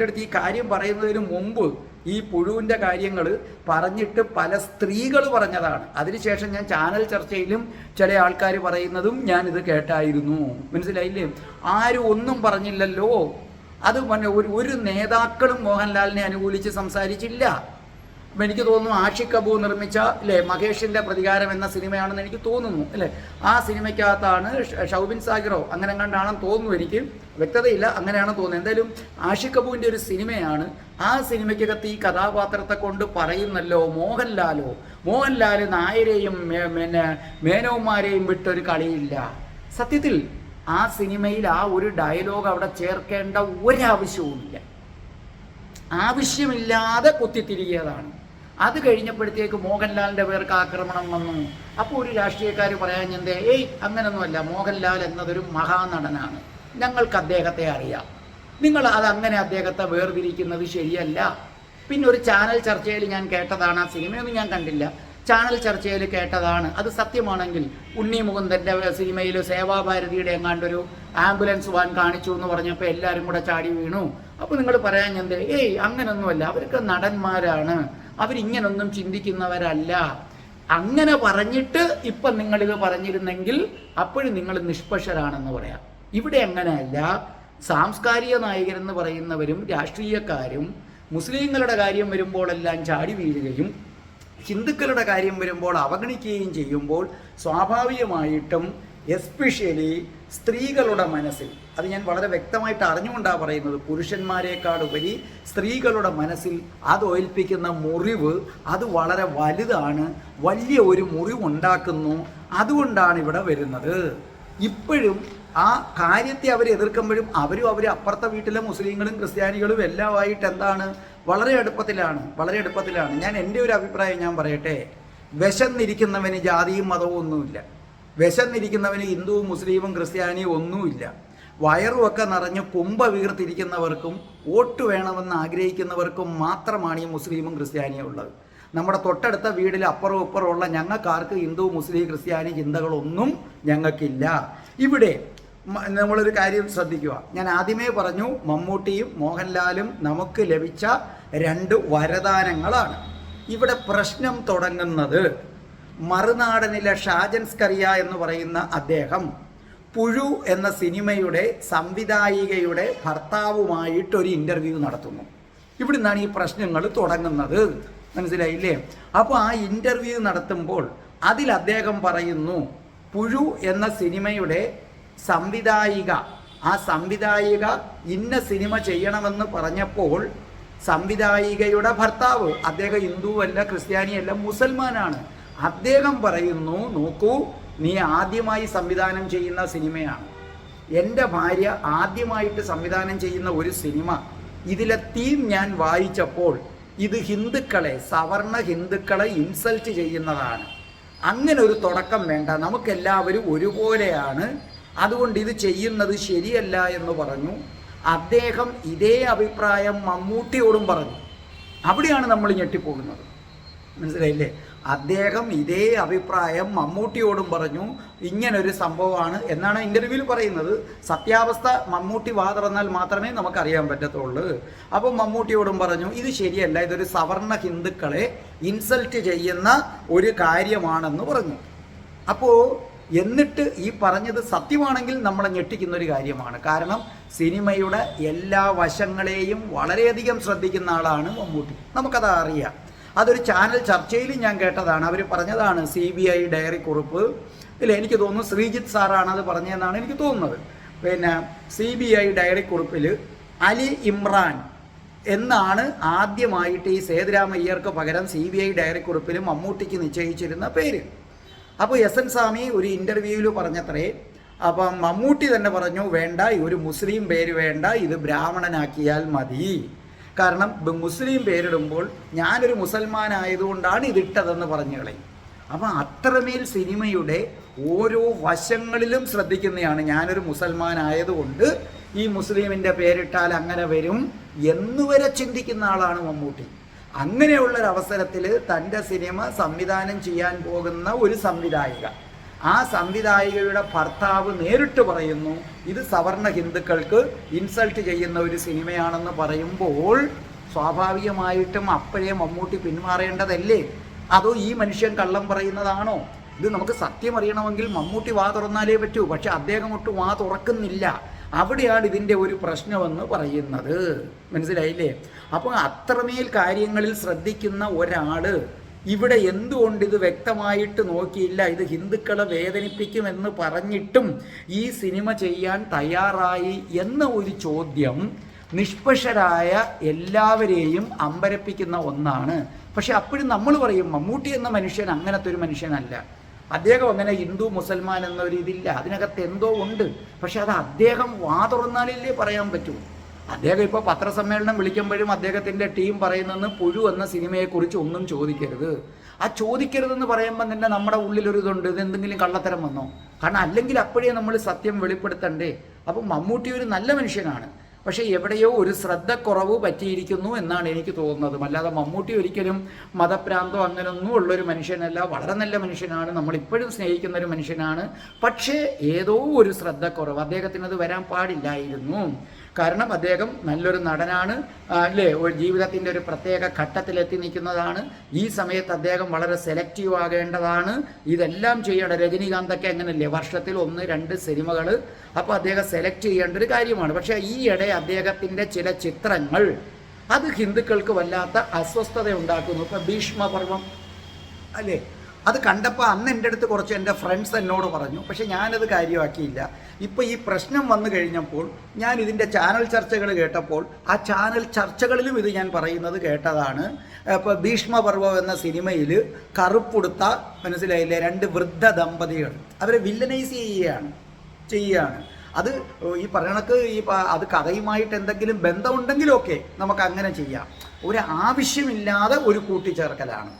അടുത്ത് ഈ കാര്യം പറയുന്നതിന് മുമ്പ് ഈ പുഴുവിൻ്റെ കാര്യങ്ങൾ പറഞ്ഞിട്ട് പല സ്ത്രീകൾ പറഞ്ഞതാണ്. അതിനുശേഷം ഞാൻ ചാനൽ ചർച്ചയിലും ചില ആൾക്കാർ പറയുന്നതും ഞാനിത് കേട്ടായിരുന്നു. മനസ്സിലായില്ലേ? ആരും ഒന്നും പറഞ്ഞില്ലല്ലോ. അത് ഒരു നേതാക്കളും മോഹൻലാലിനെ അനുകൂലിച്ച് സംസാരിച്ചില്ല. അപ്പം എനിക്ക് തോന്നുന്നു ആഷിഖ് കപൂർ നിർമ്മിച്ച അല്ലേ മഹേഷിൻ്റെ പ്രതികാരം എന്ന സിനിമയാണെന്ന് എനിക്ക് തോന്നുന്നു അല്ലേ. ആ സിനിമയ്ക്കകത്താണ് ഷൗബിൻ സാഗിറോ അങ്ങനെ കണ്ടാണെന്ന് തോന്നുന്നു, എനിക്ക് വ്യക്തതയില്ല, അങ്ങനെയാണെന്ന് തോന്നുന്നു. എന്തായാലും ആഷിഖ് കപൂറിൻ്റെ ഒരു സിനിമയാണ്. ആ സിനിമയ്ക്കകത്ത് ഈ കഥാപാത്രത്തെ കൊണ്ട് പറയുന്നല്ലോ മോഹൻലാൽ നായരെയും മേനോന്മാരെയും വിട്ടൊരു കളിയില്ല. സത്യത്തിൽ ആ സിനിമയിൽ ആ ഒരു ഡയലോഗ് അവിടെ ചേർക്കേണ്ട ഒരാവശ്യവുമില്ല. ആവശ്യമില്ലാതെ കുത്തിത്തിരികിയതാണ്. അത് കഴിഞ്ഞപ്പോഴത്തേക്ക് മോഹൻലാലിൻ്റെ പേർക്ക് ആക്രമണം വന്നു. അപ്പോൾ ഒരു രാഷ്ട്രീയക്കാർ പറയാൻ എന്തേ, അങ്ങനൊന്നുമല്ല, മോഹൻലാൽ എന്നതൊരു മഹാനടനാണ്, ഞങ്ങൾക്ക് അദ്ദേഹത്തെ അറിയാം, നിങ്ങൾ അതങ്ങനെ അദ്ദേഹത്തെ വേർതിരിക്കുന്നത് ശരിയല്ല. പിന്നെ ഒരു ചാനൽ ചർച്ചയിൽ ഞാൻ കേട്ടതാണ്, ആ സിനിമയൊന്നും ഞാൻ കണ്ടില്ല, ചാനൽ ചർച്ചയിൽ കേട്ടതാണ്. അത് സത്യമാണെങ്കിൽ ഉണ്ണി മുകുന്ദൻ്റെ സിനിമയിൽ സേവാഭാരതിയുടെ എങ്ങാണ്ടൊരു ആംബുലൻസ് വാൻ കാണിച്ചു എന്ന് പറഞ്ഞപ്പോൾ എല്ലാവരും കൂടെ ചാടി വീണു. അപ്പോൾ നിങ്ങൾ പറയാൻ എന്ത്, അങ്ങനൊന്നുമല്ല, അവർക്ക് നടന്മാരാണ്, അവരിങ്ങനൊന്നും ചിന്തിക്കുന്നവരല്ല. അങ്ങനെ പറഞ്ഞിട്ട് ഇപ്പം നിങ്ങളിത് പറഞ്ഞിരുന്നെങ്കിൽ അപ്പോഴും നിങ്ങൾ നിഷ്പക്ഷരാണെന്ന് പറയാം. ഇവിടെ അങ്ങനെയല്ല. സാംസ്കാരിക നായകരെന്ന് പറയുന്നവരും രാഷ്ട്രീയക്കാരും മുസ്ലിങ്ങളുടെ കാര്യം വരുമ്പോഴെല്ലാം ചാടി വീഴുകയും ഹിന്ദുക്കളുടെ കാര്യം വരുമ്പോൾ അവഗണിക്കുകയും ചെയ്യുമ്പോൾ സ്വാഭാവികമായിട്ടും എസ്പെഷ്യലി സ്ത്രീകളുടെ മനസ്സിൽ, അത് ഞാൻ വളരെ വ്യക്തമായിട്ട് അറിഞ്ഞുകൊണ്ടാണ് പറയുന്നത്, പുരുഷന്മാരെക്കാളുപരി സ്ത്രീകളുടെ മനസ്സിൽ അത് ഏൽപ്പിക്കുന്ന മുറിവ് അത് വളരെ വലുതാണ്, വലിയ ഒരു മുറിവുണ്ടാക്കുന്നു. അതുകൊണ്ടാണ് ഇവിടെ വരുന്നത്. ഇപ്പോഴും ആ കാര്യത്തെ അവർ എതിർക്കുമ്പോഴും അവർ അപ്പുറത്തെ വീട്ടിലെ മുസ്ലിങ്ങളും ക്രിസ്ത്യാനികളും എല്ലാമായിട്ട് എന്താണ് വളരെ അടുപ്പത്തിലാണ്. ഞാൻ എൻ്റെ ഒരു അഭിപ്രായം ഞാൻ പറയട്ടെ. വിശന്നിരിക്കുന്നവന് ജാതിയും മതവും ഒന്നുമില്ല. വിശന്നിരിക്കുന്നവന് ഹിന്ദുവും മുസ്ലിമും ക്രിസ്ത്യാനിയും ഒന്നുമില്ല. വയറുമൊക്കെ നിറഞ്ഞ് കുമ്പ വീർത്തിരിക്കുന്നവർക്കും വോട്ട് വേണമെന്ന് ആഗ്രഹിക്കുന്നവർക്കും മാത്രമാണ് ഈ മുസ്ലിമും ക്രിസ്ത്യാനിയും ഉള്ളത്. നമ്മുടെ തൊട്ടടുത്ത വീട്ടിൽ അപ്പുറവും ഇപ്പുറമുള്ള ഞങ്ങൾക്കാർക്ക് ഹിന്ദു മുസ്ലിം ക്രിസ്ത്യാനി ചിന്തകളൊന്നും ഞങ്ങൾക്കില്ല. ഇവിടെ നമ്മളൊരു കാര്യം ശ്രദ്ധിക്കുക. ഞാൻ ആദ്യമേ പറഞ്ഞു, മമ്മൂട്ടിയും മോഹൻലാലും നമുക്ക് ലഭിച്ച 2 വരദാനങ്ങളാണ്. ഇവിടെ പ്രശ്നം തുടങ്ങുന്നത് മറുനാടനിലെ ഷാജൻ സ്കറിയ എന്ന് പറയുന്ന അദ്ദേഹം പുഴു എന്ന സിനിമയുടെ സംവിധായികയുടെ ഭർത്താവുമായിട്ടൊരു ഇൻ്റർവ്യൂ നടത്തുന്നു. ഇവിടെ നിന്നാണ് ഈ പ്രശ്നങ്ങൾ തുടങ്ങുന്നത്. മനസ്സിലായില്ലേ? അപ്പോൾ ആ ഇൻ്റർവ്യൂ നടത്തുമ്പോൾ അതിൽ അദ്ദേഹം പറയുന്നു, പുഴു എന്ന സിനിമയുടെ സംവിധായിക, ആ സംവിധായിക ഇന്ന സിനിമ ചെയ്യണമെന്ന് പറഞ്ഞപ്പോൾ സംവിധായികയുടെ ഭർത്താവ്, അദ്ദേഹം ഹിന്ദുവല്ല, ക്രിസ്ത്യാനിയല്ല, മുസൽമാനാണ്. അദ്ദേഹം പറയുന്നു, നോക്കൂ, നീ ആദ്യമായി സംവിധാനം ചെയ്യുന്ന സിനിമയാണ്, എൻ്റെ ഭാര്യ ആദ്യമായിട്ട് സംവിധാനം ചെയ്യുന്ന ഒരു സിനിമ, ഇതിലെ തീം ഞാൻ വായിച്ചപ്പോൾ ഇത് ഹിന്ദുക്കളെ, സവർണ ഹിന്ദുക്കളെ ഇൻസൾട്ട് ചെയ്യുന്നതാണ്. അങ്ങനെ ഒരു തുടക്കം വേണ്ട, നമുക്കെല്ലാവരും ഒരുപോലെയാണ്, അതുകൊണ്ട് ഇത് ചെയ്യുന്നത് ശരിയല്ല എന്ന് പറഞ്ഞു. അദ്ദേഹം ഇതേ അഭിപ്രായം മമ്മൂട്ടിയോടും പറഞ്ഞു. അവിടെയാണ് നമ്മൾ ഞെട്ടിപ്പോകുന്നത്. മനസ്സിലായില്ലേ? അദ്ദേഹം ഇതേ അഭിപ്രായം മമ്മൂട്ടിയോടും പറഞ്ഞു. ഇങ്ങനൊരു സംഭവമാണ് എന്നാണ് ഇൻ്റർവ്യൂവിൽ പറയുന്നത്. സത്യാവസ്ഥ മമ്മൂട്ടി വാതുറന്നാൽ മാത്രമേ നമുക്കറിയാൻ പറ്റത്തുള്ളൂ. അപ്പോൾ മമ്മൂട്ടിയോടും പറഞ്ഞു, ഇത് ശരിയല്ല, ഇതൊരു സവർണ ഹിന്ദുക്കളെ ഇൻസൾട്ട് ചെയ്യുന്ന ഒരു കാര്യമാണെന്ന് പറഞ്ഞു. അപ്പോൾ എന്നിട്ട് ഈ പറഞ്ഞത് സത്യമാണെങ്കിൽ നമ്മളെ ഞെട്ടിക്കുന്ന ഒരു കാര്യമാണ്. കാരണം സിനിമയുടെ എല്ലാ വശങ്ങളെയും വളരെയധികം ശ്രദ്ധിക്കുന്ന ആളാണ് മമ്മൂട്ടി. നമുക്കത് അറിയാം. അതൊരു ചാനൽ ചർച്ചയിൽ ഞാൻ കേട്ടതാണ്. അവർ പറഞ്ഞതാണ് CBI ഡയറി കുറിപ്പ്. ഇല്ല, എനിക്ക് തോന്നുന്നു ശ്രീജിത്ത് സാറാണ് അത് പറഞ്ഞതെന്നാണ് എനിക്ക് തോന്നുന്നത്. പിന്നെ CBI ഡയറി കുറിപ്പിൽ അലി ഇമ്രാൻ എന്നാണ് ആദ്യമായിട്ട് ഈ സേതുരാമയ്യർക്ക് പകരം CBI ഡയറി കുറിപ്പിൽ മമ്മൂട്ടിക്ക് നിശ്ചയിച്ചിരുന്ന പേര്. അപ്പോൾ SN സ്വാമി ഒരു ഇൻ്റർവ്യൂവിൽ പറഞ്ഞത്രേ. അപ്പം മമ്മൂട്ടി തന്നെ പറഞ്ഞു, വേണ്ട, ഒരു മുസ്ലിം പേര് വേണ്ട, ഇത് ബ്രാഹ്മണനാക്കിയാൽ മതി. കാരണം മുസ്ലിം പേരിടുമ്പോൾ ഞാനൊരു മുസൽമാനായതുകൊണ്ടാണ് ഇതിട്ടതെന്ന് പറഞ്ഞു കളയും. അപ്പം അത്രമേൽ സിനിമയുടെ ഓരോ വശങ്ങളിലും ശ്രദ്ധിക്കുന്നതാണ്. ഞാനൊരു മുസൽമാനായതുകൊണ്ട് ഈ മുസ്ലിമിൻ്റെ പേരിട്ടാൽ അങ്ങനെ വരും എന്നുവരെ ചിന്തിക്കുന്ന ആളാണ് മമ്മൂട്ടി. അങ്ങനെയുള്ളൊരവസരത്തിൽ തൻ്റെ സിനിമ സംവിധാനം ചെയ്യാൻ പോകുന്ന ഒരു സംവിധായിക, ആ സംവിധായികയുടെ ഭർത്താവ് നേരിട്ട് പറയുന്നു, ഇത് സവർണ ഹിന്ദുക്കൾക്ക് ഇൻസൾട്ട് ചെയ്യുന്ന ഒരു സിനിമയാണെന്ന് പറയുമ്പോൾ സ്വാഭാവികമായിട്ടും അപ്പോഴേ മമ്മൂട്ടി പിന്മാറേണ്ടതല്ലേ? അതോ ഈ മനുഷ്യൻ കള്ളം പറയുന്നതാണോ? ഇത് നമുക്ക് സത്യം അറിയണമെങ്കിൽ മമ്മൂട്ടി വാ തുറന്നാലേ പറ്റൂ. പക്ഷെ അദ്ദേഹം ഒട്ടും വാ തുറക്കുന്നില്ല. അവിടെയാണ് ഇതിൻ്റെ ഒരു പ്രശ്നമെന്ന് പറയുന്നത്. മനസ്സിലായില്ലേ? അപ്പോൾ അത്രമേൽ കാര്യങ്ങളിൽ ശ്രദ്ധിക്കുന്ന ഒരാൾ ഇവിടെ എന്തുകൊണ്ട് ഇത് വ്യക്തമായിട്ട് നോക്കിയില്ല, ഇത് ഹിന്ദുക്കളെ വേദനിപ്പിക്കുമെന്ന് പറഞ്ഞിട്ടും ഈ സിനിമ ചെയ്യാൻ തയ്യാറായി എന്ന ഒരു ചോദ്യം നിഷ്പക്ഷരായ എല്ലാവരെയും അമ്പരപ്പിക്കുന്ന ഒന്നാണ്. പക്ഷെ അപ്പോഴും നമ്മൾ പറയും, മമ്മൂട്ടി എന്ന മനുഷ്യൻ അങ്ങനത്തെ ഒരു മനുഷ്യനല്ല, അദ്ദേഹം അങ്ങനെ ഹിന്ദു മുസൽമാൻ എന്നൊരു ഇതില്ല, അതിനകത്ത് എന്തോ ഉണ്ട്. പക്ഷെ അത് അദ്ദേഹം വാ തുറന്നാലല്ലേ പറയാൻ പറ്റൂ. അദ്ദേഹം ഇപ്പോൾ പത്രസമ്മേളനം വിളിക്കുമ്പോഴും അദ്ദേഹത്തിൻ്റെ ടീം പറയുന്നതെന്ന് പുഴു എന്ന സിനിമയെക്കുറിച്ച് ഒന്നും ചോദിക്കരുത്. ആ ചോദിക്കരുതെന്ന് പറയുമ്പോൾ തന്നെ നമ്മുടെ ഉള്ളിലൊരിതുണ്ട്, ഇത് എന്തെങ്കിലും കള്ളത്തരം വന്നോ? കാരണം അല്ലെങ്കിൽ അപ്പോഴേ നമ്മൾ സത്യം വെളിപ്പെടുത്തണ്ടേ. അപ്പം മമ്മൂട്ടി ഒരു നല്ല മനുഷ്യനാണ്, പക്ഷേ എവിടെയോ ഒരു ശ്രദ്ധക്കുറവ് പറ്റിയിരിക്കുന്നു എന്നാണ് എനിക്ക് തോന്നുന്നത്. അല്ലാതെ മമ്മൂട്ടി ഒരിക്കലും മതഭ്രാന്തോ അങ്ങനെയൊന്നും ഉള്ളൊരു മനുഷ്യനല്ല. വളരെ നല്ല മനുഷ്യനാണ്, നമ്മളിപ്പോഴും സ്നേഹിക്കുന്ന ഒരു മനുഷ്യനാണ്. പക്ഷേ ഏതോ ഒരു ശ്രദ്ധക്കുറവ്, അദ്ദേഹത്തിനത് വരാൻ പാടില്ലായിരുന്നു. കാരണം അദ്ദേഹം നല്ലൊരു നടനാണ്, അല്ലേ? ഒരു ജീവിതത്തിൻ്റെ ഒരു പ്രത്യേക ഘട്ടത്തിലെത്തി നിൽക്കുന്നതാണ്. ഈ സമയത്ത് അദ്ദേഹം വളരെ സെലക്റ്റീവ് ആകേണ്ടതാണ്. ഇതെല്ലാം ചെയ്യേണ്ട, രജനീകാന്തൊക്കെ അങ്ങനല്ലേ, വർഷത്തിൽ 1-2 സിനിമകൾ. അപ്പോൾ അദ്ദേഹം സെലക്ട് ചെയ്യേണ്ട ഒരു കാര്യമാണ്. പക്ഷേ ഈയിടെ അദ്ദേഹത്തിൻ്റെ ചില ചിത്രങ്ങൾ അത് ഹിന്ദുക്കൾക്ക് വല്ലാത്ത അസ്വസ്ഥത ഉണ്ടാക്കുന്നു. ഇപ്പോൾ ഭീഷ്മപർവം അല്ലേ, അത് കണ്ടപ്പോൾ അന്ന് എൻ്റെ അടുത്ത് കുറച്ച് എൻ്റെ ഫ്രണ്ട്സ് എന്നോട് പറഞ്ഞു. പക്ഷേ ഞാനത് കാര്യമാക്കിയില്ല. ഇപ്പോൾ ഈ പ്രശ്നം വന്നു കഴിഞ്ഞപ്പോൾ ഞാൻ ഇതിൻ്റെ ചാനൽ ചർച്ചകൾ കേട്ടപ്പോൾ ആ ചാനൽ ചർച്ചകളിലും ഇത് ഞാൻ പറയുന്നത് കേട്ടതാണ്. ഇപ്പോൾ ഭീഷ്മപർവം എന്ന സിനിമയിൽ കറുപ്പുടുത്ത, മനസ്സിലായില്ലേ, 2 വൃദ്ധ ദമ്പതികൾ അവരെ വില്ലനൈസ് ചെയ്യുകയാണ്. അത് ഈ പറയണക്ക് അത് കഥയുമായിട്ട് എന്തെങ്കിലും ബന്ധമുണ്ടെങ്കിലൊക്കെ നമുക്ക് അങ്ങനെ ചെയ്യാം. ഒരു ആവശ്യമില്ലാതെ ഒരു കൂട്ടിച്ചേർക്കലാണ്,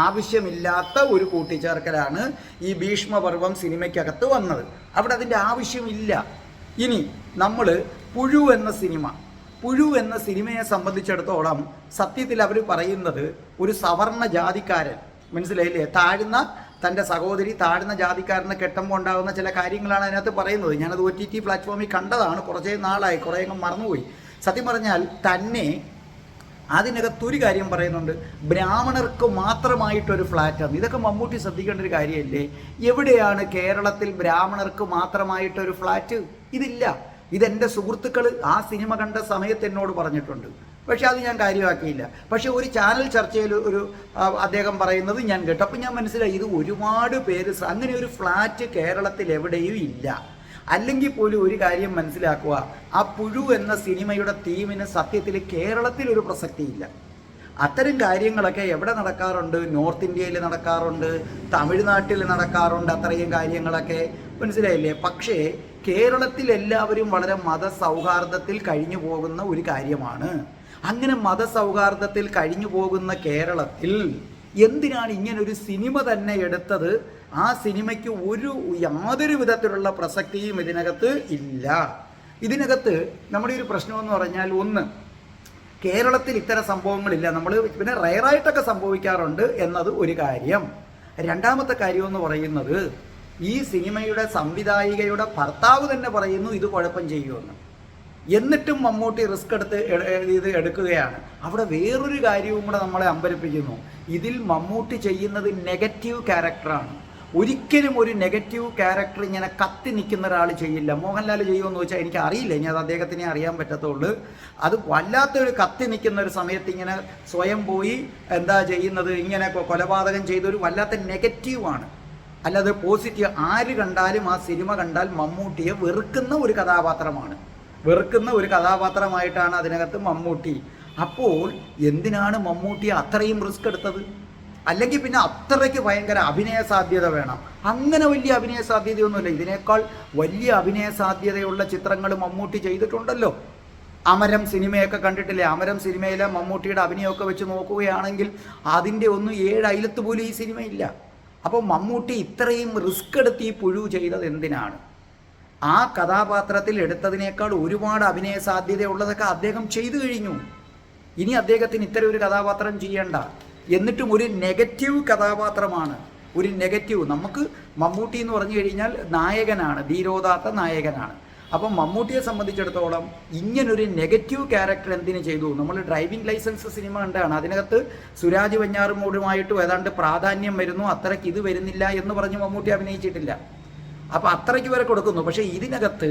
ആവശ്യമില്ലാത്ത ഒരു കൂട്ടിച്ചേർക്കലാണ് ഈ ഭീഷ്മപർവം സിനിമയ്ക്കകത്ത് വന്നത്. അവിടെ അതിൻ്റെ ആവശ്യമില്ല. ഇനി നമ്മൾ പുഴു എന്ന സിനിമ, പുഴു എന്ന സിനിമയെ സംബന്ധിച്ചിടത്തോളം സത്യത്തിൽ അവർ പറയുന്നത് ഒരു സവർണ ജാതിക്കാരൻ, മനസ്സിലായില്ലേ, താഴ്ന്ന തൻ്റെ സഹോദരി താഴ്ന്ന ജാതിക്കാരനെ കെട്ടുമ്പോൾ ഉണ്ടാകുന്ന ചില കാര്യങ്ങളാണ് അതിനകത്ത് പറയുന്നത്. ഞാനത് OTT പ്ലാറ്റ്ഫോമിൽ കണ്ടതാണ്, കുറേ നാളായി, കുറേ മറന്നുപോയി. സത്യം പറഞ്ഞാൽ തന്നെ അതിനകത്തൊരു കാര്യം പറയുന്നുണ്ട്, ബ്രാഹ്മണർക്ക് മാത്രമായിട്ടൊരു ഫ്ലാറ്റാണ്. ഇതൊക്കെ മമ്മൂട്ടി ശ്രദ്ധിക്കേണ്ട ഒരു കാര്യമല്ലേ? എവിടെയാണ് കേരളത്തിൽ ബ്രാഹ്മണർക്ക് മാത്രമായിട്ടൊരു ഫ്ലാറ്റ്? ഇതില്ല. ഇതെൻ്റെ സുഹൃത്തുക്കൾ ആ സിനിമ കണ്ട സമയത്ത് എന്നോട് പറഞ്ഞിട്ടുണ്ട്, പക്ഷെ അത് ഞാൻ കാര്യമാക്കിയില്ല. പക്ഷെ ഒരു ചാനൽ ചർച്ചയിൽ അദ്ദേഹം പറയുന്നത് ഞാൻ കേട്ടു. അപ്പം ഞാൻ മനസ്സിലായി ഇത് ഒരുപാട് പേര് അങ്ങനെ ഒരു ഫ്ലാറ്റ് കേരളത്തിൽ എവിടെയും ഇല്ല. അല്ലെങ്കിൽ പോലും ഒരു കാര്യം മനസ്സിലാക്കുക, ആ പുഴു എന്ന സിനിമയുടെ തീമിന് സത്യത്തിൽ കേരളത്തിൽ ഒരു പ്രസക്തിയില്ല. അത്തരം കാര്യങ്ങളൊക്കെ എവിടെ നടക്കാറുണ്ട്? നോർത്ത് ഇന്ത്യയിൽ നടക്കാറുണ്ട്, തമിഴ്നാട്ടിൽ നടക്കാറുണ്ട്, അത്രയും കാര്യങ്ങളൊക്കെ, മനസ്സിലായില്ലേ? പക്ഷേ കേരളത്തിൽ എല്ലാവരും വളരെ മതസൗഹാർദ്ദത്തിൽ കഴിഞ്ഞു പോകുന്ന ഒരു കാര്യമാണ്. അങ്ങനെ മതസൗഹാർദ്ദത്തിൽ കഴിഞ്ഞു പോകുന്ന കേരളത്തിൽ എന്തിനാണ് ഇങ്ങനൊരു സിനിമ തന്നെ എടുത്തത്? ആ സിനിമയ്ക്ക് യാതൊരു വിധത്തിലുള്ള പ്രസക്തിയും ഇതിനകത്ത് ഇല്ല. ഇതിനകത്ത് നമ്മുടെ ഒരു പ്രശ്നമെന്ന് പറഞ്ഞാൽ, ഒന്ന്, കേരളത്തിൽ ഇത്തരം സംഭവങ്ങളില്ല. നമ്മൾ പിന്നെ റയറായിട്ടൊക്കെ സംഭവിക്കാറുണ്ട് എന്നത് ഒരു കാര്യം. രണ്ടാമത്തെ കാര്യം എന്ന് പറയുന്നത്, ഈ സിനിമയുടെ സംവിധായികയുടെ ഭർത്താവ് തന്നെ പറയുന്നു ഇത് കുഴപ്പം ചെയ്യുമെന്ന്. എന്നിട്ടും മമ്മൂട്ടി റിസ്ക് എടുത്ത് ഇത് എടുക്കുകയാണ്. അവിടെ വേറൊരു കാര്യവും കൂടെ നമ്മളെ അമ്പരപ്പിക്കുന്നു. ഇതിൽ മമ്മൂട്ടി ചെയ്യുന്നത് നെഗറ്റീവ് ക്യാരക്ടറാണ്. ഒരിക്കലും ഒരു നെഗറ്റീവ് ക്യാരക്ടർ ഇങ്ങനെ കത്തി നിൽക്കുന്ന ഒരാൾ ചെയ്യില്ല. മോഹൻലാൽ ചെയ്യുമെന്ന് വെച്ചാൽ എനിക്ക് അറിയില്ല, ഇനി അത് അദ്ദേഹത്തിനെ അറിയാൻ പറ്റത്തുള്ളൂ. അത് വല്ലാത്തൊരു കത്തി നിൽക്കുന്ന ഒരു സമയത്ത് ഇങ്ങനെ സ്വയം പോയി എന്താ ചെയ്യുന്നത്, ഇങ്ങനെ കൊലപാതകം ചെയ്തൊരു വല്ലാത്ത നെഗറ്റീവാണ്. അല്ലാതെ പോസിറ്റീവ് ആര് കണ്ടാലും ആ സിനിമ കണ്ടാൽ മമ്മൂട്ടിയെ വെറുക്കുന്ന ഒരു കഥാപാത്രമാണ്, വെറുക്കുന്ന ഒരു കഥാപാത്രമായിട്ടാണ് അതിനകത്ത് മമ്മൂട്ടി. അപ്പോൾ എന്തിനാണ് മമ്മൂട്ടി അത്രയും റിസ്ക് എടുത്തത്? അല്ലെങ്കിൽ പിന്നെ അത്രയ്ക്ക് ഭയങ്കര അഭിനയ സാധ്യത വേണം. അങ്ങനെ വലിയ അഭിനയ സാധ്യതയൊന്നുമില്ല. ഇതിനേക്കാൾ വലിയ അഭിനയ സാധ്യതയുള്ള ചിത്രങ്ങൾ മമ്മൂട്ടി ചെയ്തിട്ടുണ്ടല്ലോ. അമരം സിനിമയൊക്കെ കണ്ടിട്ടില്ലേ? അമരം സിനിമയിലെ മമ്മൂട്ടിയുടെ അഭിനയമൊക്കെ വെച്ച് നോക്കുകയാണെങ്കിൽ അതിൻ്റെ ഒന്നും 7 അയലത്ത് പോലും ഈ സിനിമയില്ല. അപ്പോൾ മമ്മൂട്ടി ഇത്രയും റിസ്ക് എടുത്ത് ഈ പുഴു ചെയ്തത് എന്തിനാണ്? ആ കഥാപാത്രത്തിൽ എടുത്തതിനേക്കാൾ ഒരുപാട് അഭിനയ സാധ്യതയുള്ളതൊക്കെ അദ്ദേഹം ചെയ്തു കഴിഞ്ഞു. ഇനി അദ്ദേഹത്തിന് ഇത്തരം ഒരു കഥാപാത്രം ചെയ്യേണ്ട. എന്നിട്ടും ഒരു നെഗറ്റീവ് കഥാപാത്രമാണ്, ഒരു നെഗറ്റീവ്. നമുക്ക് മമ്മൂട്ടി എന്ന് പറഞ്ഞു കഴിഞ്ഞാൽ നായകനാണ്, ധീരോദാത്ത നായകനാണ്. അപ്പം മമ്മൂട്ടിയെ സംബന്ധിച്ചിടത്തോളം ഇങ്ങനൊരു നെഗറ്റീവ് ക്യാരക്ടർ എന്തിനു ചെയ്തു? നമ്മൾ ഡ്രൈവിംഗ് ലൈസൻസ് സിനിമ കണ്ടാണ്, അതിനകത്ത് സുരാജ് വെഞ്ഞാറുമൂടുമായിട്ടും ഏതാണ്ട് പ്രാധാന്യം വരുന്നു, അത്രയ്ക്ക് ഇത് വരുന്നില്ല എന്ന് പറഞ്ഞ് മമ്മൂട്ടി അഭിനയിച്ചിട്ടില്ല. അപ്പം അത്രയ്ക്ക് വരെ കൊടുക്കുന്നു. പക്ഷേ ഇതിനകത്ത്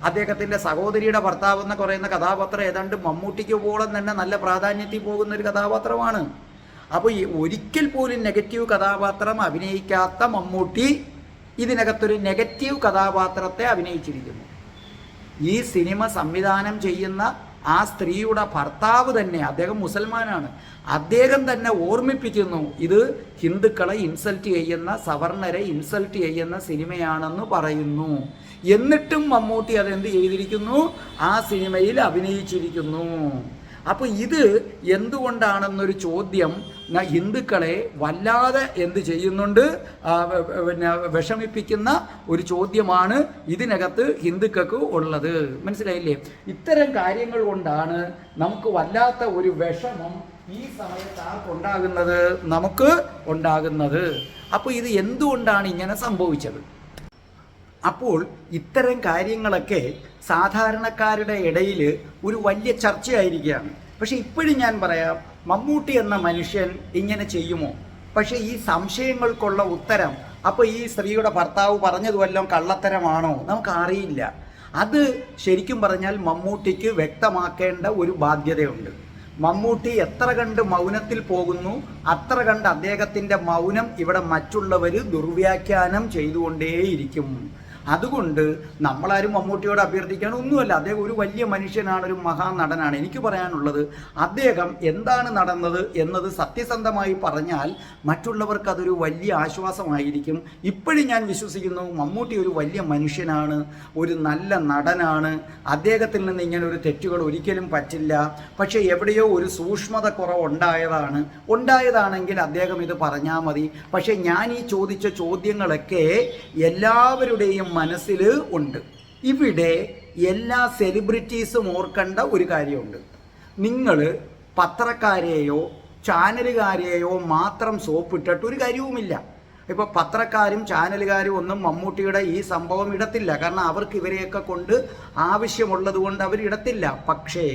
അദ്ദേഹത്തിൻ്റെ സഹോദരിയുടെ ഭർത്താവ് എന്ന് പറയുന്ന കഥാപാത്രം ഏതാണ്ട് മമ്മൂട്ടിക്ക് പോലും തന്നെ നല്ല പ്രാധാന്യത്തിൽ പോകുന്ന ഒരു കഥാപാത്രമാണ്. അപ്പോൾ ഈ ഒരിക്കൽ പോലും നെഗറ്റീവ് കഥാപാത്രം അഭിനയിക്കാത്ത മമ്മൂട്ടി ഇതിനകത്തൊരു നെഗറ്റീവ് കഥാപാത്രത്തെ അഭിനയിച്ചിരിക്കുന്നു. ഈ സിനിമ സംവിധാനം ചെയ്യുന്ന ആ സ്ത്രീയുടെ ഭർത്താവ് തന്നെ, അദ്ദേഹം മുസൽമാനാണ്, അദ്ദേഹം തന്നെ ഓർമ്മിപ്പിക്കുന്നു ഇത് ഹിന്ദുക്കളെ ഇൻസൾട്ട് ചെയ്യുന്ന, സവർണരെ ഇൻസൾട്ട് ചെയ്യുന്ന സിനിമയാണെന്ന് പറയുന്നു. എന്നിട്ടും മമ്മൂട്ടി അതെന്ത് ചെയ്തിരിക്കുന്നു? ആ സിനിമയിൽ അഭിനയിച്ചിരിക്കുന്നു. അപ്പോൾ ഇത് എന്തുകൊണ്ടാണെന്നൊരു ചോദ്യം ഹിന്ദുക്കളെ വല്ലാതെ എന്ത് ചെയ്യുന്നുണ്ട്, പിന്നെ വിഷമിപ്പിക്കുന്ന ഒരു ചോദ്യമാണ് ഇതിനകത്ത് ഹിന്ദുക്കൾക്ക് ഉള്ളത്. മനസ്സിലായില്ലേ? ഇത്തരം കാര്യങ്ങൾ കൊണ്ടാണ് നമുക്ക് വല്ലാത്ത ഒരു വിഷമം ഈ സമയത്ത് ആർക്കുണ്ടാകുന്നത്? നമുക്ക് ഉണ്ടാകുന്നത്. അപ്പോൾ ഇത് എന്തുകൊണ്ടാണ് ഇങ്ങനെ സംഭവിച്ചത്? അപ്പോൾ ഇത്തരം കാര്യങ്ങളൊക്കെ സാധാരണക്കാരുടെ ഇടയിൽ ഒരു വലിയ ചർച്ചയായിരിക്കുകയാണ്. പക്ഷെ ഇപ്പോഴും ഞാൻ പറയാം, മമ്മൂട്ടി എന്ന മനുഷ്യൻ ഇങ്ങനെ ചെയ്യുമോ? പക്ഷേ ഈ സംശയങ്ങൾക്കുള്ള ഉത്തരം, അപ്പോൾ ഈ സ്ത്രീയുടെ ഭർത്താവ് പറഞ്ഞത് വല്ലതും കള്ളത്തരമാണോ? നമുക്കറിയില്ല. അത് ശരിക്കും പറഞ്ഞാൽ മമ്മൂട്ടിക്ക് വ്യക്തമാക്കേണ്ട ഒരു ബാധ്യതയുണ്ട്. മമ്മൂട്ടി എത്ര കണ്ട് മൗനത്തിൽ പോകുന്നു, അത്ര കണ്ട് അദ്ദേഹത്തിൻ്റെ മൗനം ഇവിടെ മറ്റുള്ളവർ ദുർവ്യാഖ്യാനം ചെയ്തുകൊണ്ടേയിരിക്കും. അതുകൊണ്ട് നമ്മളാരും മമ്മൂട്ടിയോട് അഭ്യർത്ഥിക്കാൻ ഒന്നുമല്ല. അദ്ദേഹം ഒരു വലിയ മനുഷ്യനാണ്, ഒരു മഹാനടനാണ്. എനിക്ക് പറയാനുള്ളത്, അദ്ദേഹം എന്താണ് നടന്നത് എന്നത് സത്യസന്ധമായി പറഞ്ഞാൽ മറ്റുള്ളവർക്ക് അതൊരു വലിയ ആശ്വാസമായിരിക്കും. ഇപ്പോഴും ഞാൻ വിശ്വസിക്കുന്നു മമ്മൂട്ടി ഒരു വലിയ മനുഷ്യനാണ്, ഒരു നല്ല നടനാണ്. അദ്ദേഹത്തിൽ നിന്ന് ഇങ്ങനെ ഒരു തെറ്റുകൾ ഒരിക്കലും പറ്റില്ല. പക്ഷേ എവിടെയോ ഒരു സൂക്ഷ്മത ഉണ്ടായതാണെങ്കിൽ അദ്ദേഹം ഇത് പറഞ്ഞാൽ മതി. പക്ഷേ ഞാൻ ഈ ചോദിച്ച ചോദ്യങ്ങളൊക്കെ എല്ലാവരുടെയും മനസ്സിൽ ഉണ്ട്. ഇവിടെ എല്ലാ സെലിബ്രിറ്റീസും ഓർക്കേണ്ട ഒരു കാര്യമുണ്ട്. നിങ്ങൾ പത്രക്കാരെയോ ചാനലുകാരെയോ മാത്രം സോപ്പിട്ടിട്ട് ഒരു കാര്യവുമില്ല. ഇപ്പോൾ പത്രക്കാരും ചാനലുകാരും ഒന്നും മമ്മൂട്ടിയുടെ ഈ സംഭവം ഇടത്തില്ല. കാരണം അവർക്ക് ഇവരെയൊക്കെ കൊണ്ട് ആവശ്യമുള്ളത് കൊണ്ട് അവരിടത്തില്ല. പക്ഷേ